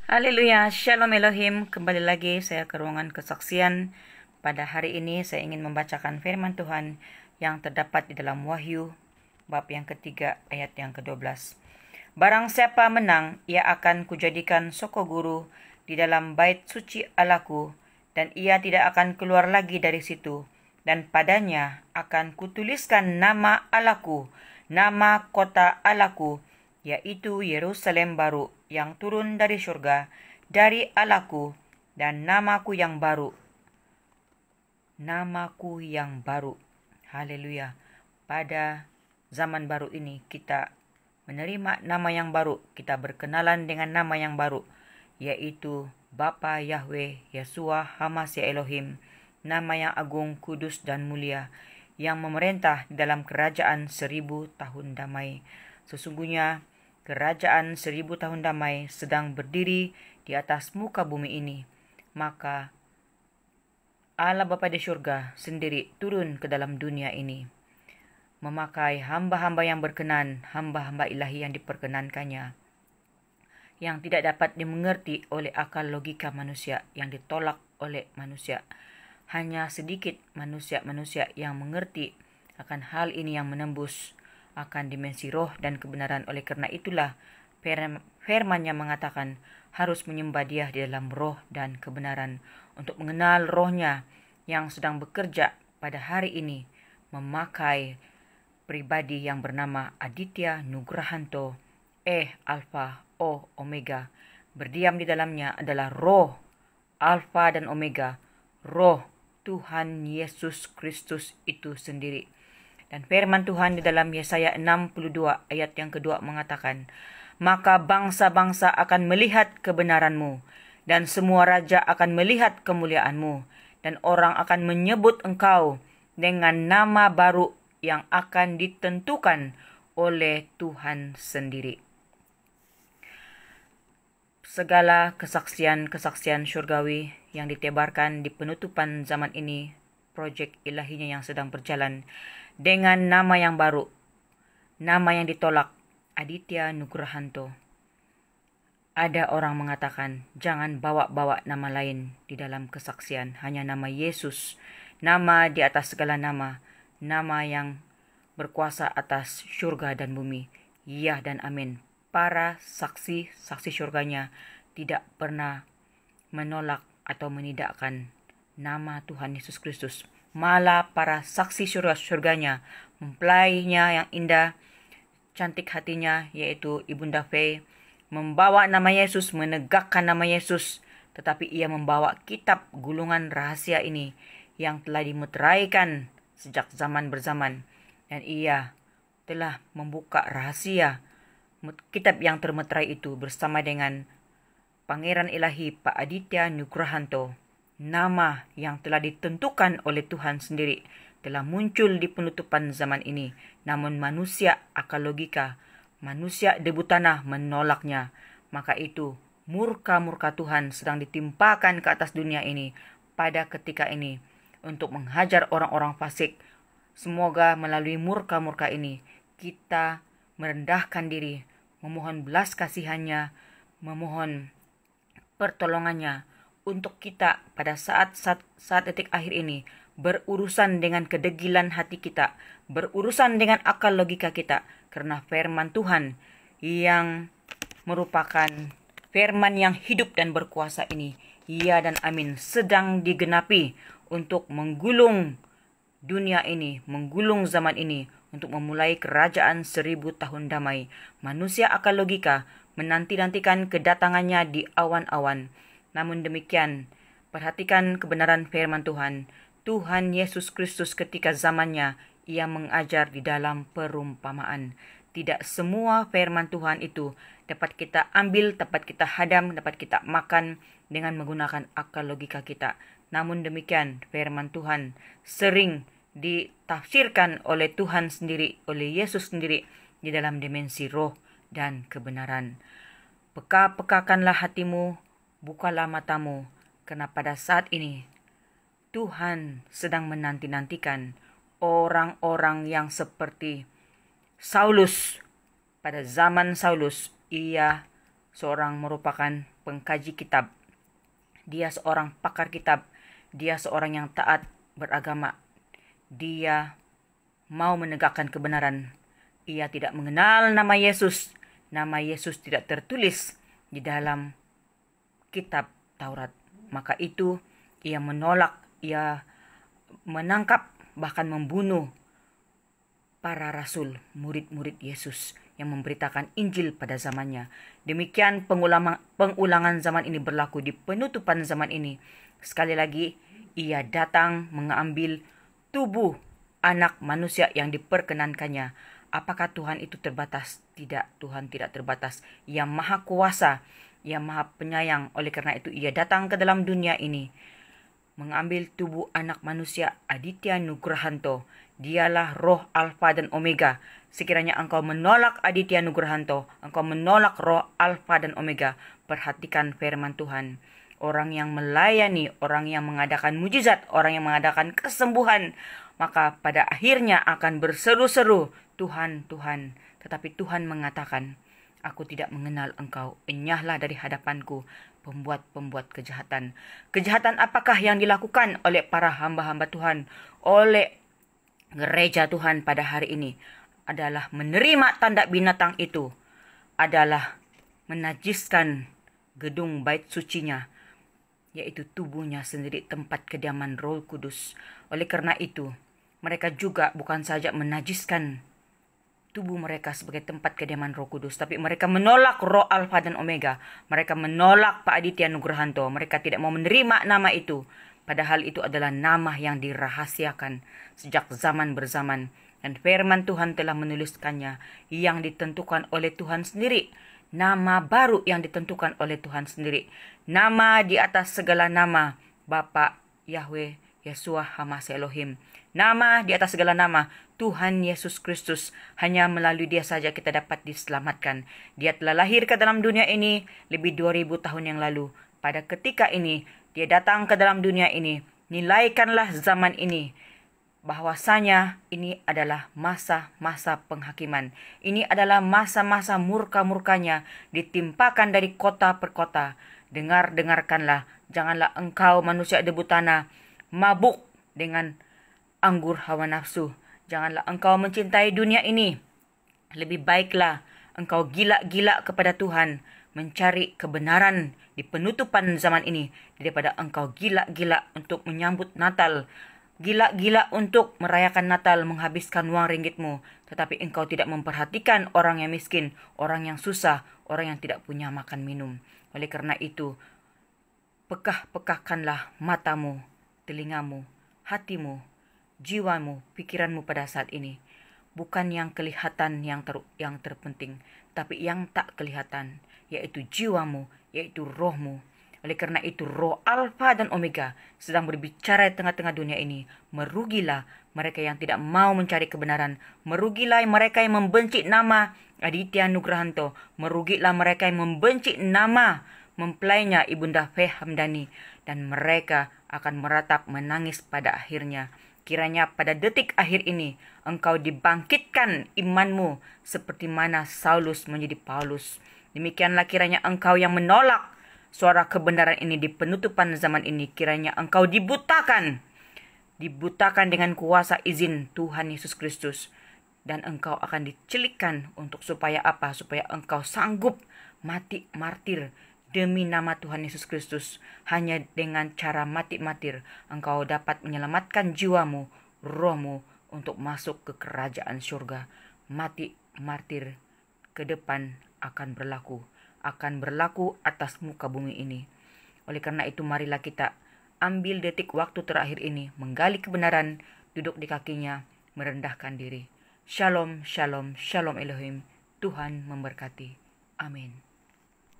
Haleluya, Shalom Elohim. Kembali lagi saya ke ruangan kesaksian. Pada hari ini saya ingin membacakan firman Tuhan yang terdapat di dalam Wahyu bab yang ketiga ayat yang ke-12. Barang siapa menang, ia akan kujadikan soko guru di dalam bait suci Allahku, dan ia tidak akan keluar lagi dari situ. Dan padanya akan kutuliskan nama Allahku, nama kota Allahku, yaitu Yerusalem baru yang turun dari surga, dari Allahku, dan namaku yang baru. Namaku yang baru. Haleluya. Pada zaman baru ini kita menerima nama yang baru, kita berkenalan dengan nama yang baru, yaitu Bapa Yahweh, Yeshua Hamasya Elohim, nama yang agung, kudus, dan mulia, yang memerintah dalam kerajaan 1000 tahun damai. Sesungguhnya kerajaan 1000 tahun damai sedang berdiri di atas muka bumi ini. Maka Allah Bapa di surga sendiri turun ke dalam dunia ini, memakai hamba-hamba yang berkenan, hamba-hamba ilahi yang diperkenankannya, yang tidak dapat dimengerti oleh akal logika manusia, yang ditolak oleh manusia. Hanya sedikit manusia-manusia yang mengerti akan hal ini, yang menembus akan dimensi roh dan kebenaran. Oleh karena itulah firman-Nya mengatakan harus menyembah Dia di dalam roh dan kebenaran, untuk mengenal rohnya yang sedang bekerja pada hari ini, memakai pribadi yang bernama Aditya Nugrahanto, Alfa, O, Omega. Berdiam di dalamnya adalah roh Alfa dan Omega, roh Tuhan Yesus Kristus itu sendiri. Dan firman Tuhan di dalam Yesaya 62 ayat yang kedua mengatakan, maka bangsa-bangsa akan melihat kebenaranmu, dan semua raja akan melihat kemuliaanmu, dan orang akan menyebut engkau dengan nama baru yang akan ditentukan oleh Tuhan sendiri. Segala kesaksian-kesaksian surgawi yang ditebarkan di penutupan zaman ini, proyek ilahinya yang sedang berjalan dengan nama yang baru, nama yang ditolak, Aditya Nugrahanto. Ada orang mengatakan, jangan bawa-bawa nama lain di dalam kesaksian, hanya nama Yesus, nama di atas segala nama, nama yang berkuasa atas surga dan bumi. Ya dan amin. Para saksi surganya tidak pernah menolak atau menidakkan nama Tuhan Yesus Kristus. Malah para saksi surganya, mempelainya yang indah, cantik hatinya, yaitu Ibunda Faye, membawa nama Yesus, menegakkan nama Yesus, tetapi ia membawa kitab gulungan rahasia ini yang telah dimeteraikan sejak zaman berzaman, dan ia telah membuka rahasia kitab yang termeterai itu bersama dengan Pangeran Ilahi Pak Aditya Nugrahanto. Nama yang telah ditentukan oleh Tuhan sendiri telah muncul di penutupan zaman ini. Namun manusia akal logika, manusia debu tanah menolaknya. Maka itu murka-murka Tuhan sedang ditimpakan ke atas dunia ini pada ketika ini untuk menghajar orang-orang fasik. Semoga melalui murka-murka ini kita merendahkan diri, memohon belas kasihannya, memohon pertolongannya, untuk kita pada saat detik akhir ini berurusan dengan kedegilan hati kita, berurusan dengan akal logika kita, karena firman Tuhan yang merupakan firman yang hidup dan berkuasa ini, ya dan amin, sedang digenapi untuk menggulung dunia ini, menggulung zaman ini, untuk memulai kerajaan 1000 tahun damai. Manusia akal logika menanti-nantikan kedatangannya di awan-awan. Namun demikian, perhatikan kebenaran firman Tuhan. Tuhan Yesus Kristus ketika zamannya, ia mengajar di dalam perumpamaan. Tidak semua firman Tuhan itu dapat kita ambil, dapat kita hadam, dapat kita makan dengan menggunakan akal logika kita. Namun demikian, firman Tuhan sering ditafsirkan oleh Tuhan sendiri, oleh Yesus sendiri, di dalam dimensi roh dan kebenaran. Peka-pekakanlah hatimu, bukalah matamu, karena pada saat ini Tuhan sedang menanti-nantikan orang-orang yang seperti Saulus. Pada zaman Saulus, ia seorang merupakan pengkaji kitab. Dia seorang pakar kitab. Dia seorang yang taat beragama. Dia mau menegakkan kebenaran. Ia tidak mengenal nama Yesus. Nama Yesus tidak tertulis di dalam kitab Taurat. Maka itu ia menolak, ia menangkap, bahkan membunuh para rasul, murid-murid Yesus yang memberitakan Injil pada zamannya. Demikian pengulangan zaman ini berlaku di penutupan zaman ini. Sekali lagi, ia datang mengambil tubuh anak manusia yang diperkenankannya. Apakah Tuhan itu terbatas? Tidak, Tuhan tidak terbatas. Ia maha kuasa, ia maha penyayang. Oleh karena itu ia datang ke dalam dunia ini, mengambil tubuh anak manusia Aditya Nugrahanto. Dialah roh Alfa dan Omega. Sekiranya engkau menolak Aditya Nugrahanto, engkau menolak roh Alfa dan Omega, perhatikan firman Tuhan. Orang yang melayani, orang yang mengadakan mujizat, orang yang mengadakan kesembuhan, maka pada akhirnya akan berseru-seru, Tuhan, Tuhan. Tetapi Tuhan mengatakan, aku tidak mengenal engkau, enyahlah dari hadapanku, pembuat-pembuat kejahatan. Kejahatan apakah yang dilakukan oleh para hamba-hamba Tuhan, oleh gereja Tuhan pada hari ini? Adalah menerima tanda binatang itu, adalah menajiskan gedung bait sucinya, yaitu tubuhnya sendiri, tempat kediaman Roh Kudus. Oleh karena itu, mereka juga bukan saja menajiskan tubuh mereka sebagai tempat kediaman Roh Kudus, tapi mereka menolak roh Alfa dan Omega. Mereka menolak Pak Aditya Nugrahanto. Mereka tidak mau menerima nama itu. Padahal itu adalah nama yang dirahasiakan sejak zaman berzaman. Dan firman Tuhan telah menuliskannya, yang ditentukan oleh Tuhan sendiri. Nama baru yang ditentukan oleh Tuhan sendiri. Nama di atas segala nama, Bapa, Yahweh, Yeshua, Hamas Elohim. Nama di atas segala nama, Tuhan Yesus Kristus. Hanya melalui dia saja kita dapat diselamatkan. Dia telah lahir ke dalam dunia ini lebih 2000 tahun yang lalu. Pada ketika ini, dia datang ke dalam dunia ini. Nilaikanlah zaman ini, bahwasanya ini adalah masa-masa penghakiman. Ini adalah masa-masa murka-murkanya ditimpakan dari kota per kota. Dengarkanlah, janganlah engkau manusia debu tanah mabuk dengan anggur hawa nafsu. Janganlah engkau mencintai dunia ini. Lebih baiklah engkau gila-gila kepada Tuhan, mencari kebenaran di penutupan zaman ini, daripada engkau gila-gila untuk menyambut Natal, gila-gila untuk merayakan Natal, menghabiskan uang ringgitmu, tetapi engkau tidak memperhatikan orang yang miskin, orang yang susah, orang yang tidak punya makan minum. Oleh karena itu, pekah-pekahkanlah matamu, telingamu, hatimu, jiwamu, pikiranmu pada saat ini. Bukan yang kelihatan yang terpenting, tapi yang tak kelihatan, yaitu jiwamu, yaitu rohmu. Oleh karena itu, roh Alfa dan Omega sedang berbicara di tengah-tengah dunia ini. Merugilah mereka yang tidak mau mencari kebenaran. Merugilah mereka yang membenci nama Aditya Nugrahanto. Merugilah mereka yang membenci nama mempelainya Ibunda Feh Hamdani. Dan mereka akan meratap menangis pada akhirnya. Kiranya pada detik akhir ini engkau dibangkitkan imanmu seperti mana Saulus menjadi Paulus. Demikianlah kiranya engkau yang menolak suara kebenaran ini di penutupan zaman ini, kiranya engkau dibutakan dengan kuasa izin Tuhan Yesus Kristus, dan engkau akan dicelikkan untuk supaya apa? Supaya engkau sanggup mati martir demi nama Tuhan Yesus Kristus. Hanya dengan cara mati martir engkau dapat menyelamatkan jiwamu, rohmu untuk masuk ke kerajaan surga. Mati martir ke depan akan berlaku atas muka bumi ini. Oleh karena itu, marilah kita ambil detik waktu terakhir ini, menggali kebenaran, duduk di kakinya, merendahkan diri. Shalom, shalom, shalom Elohim. Tuhan memberkati. Amin.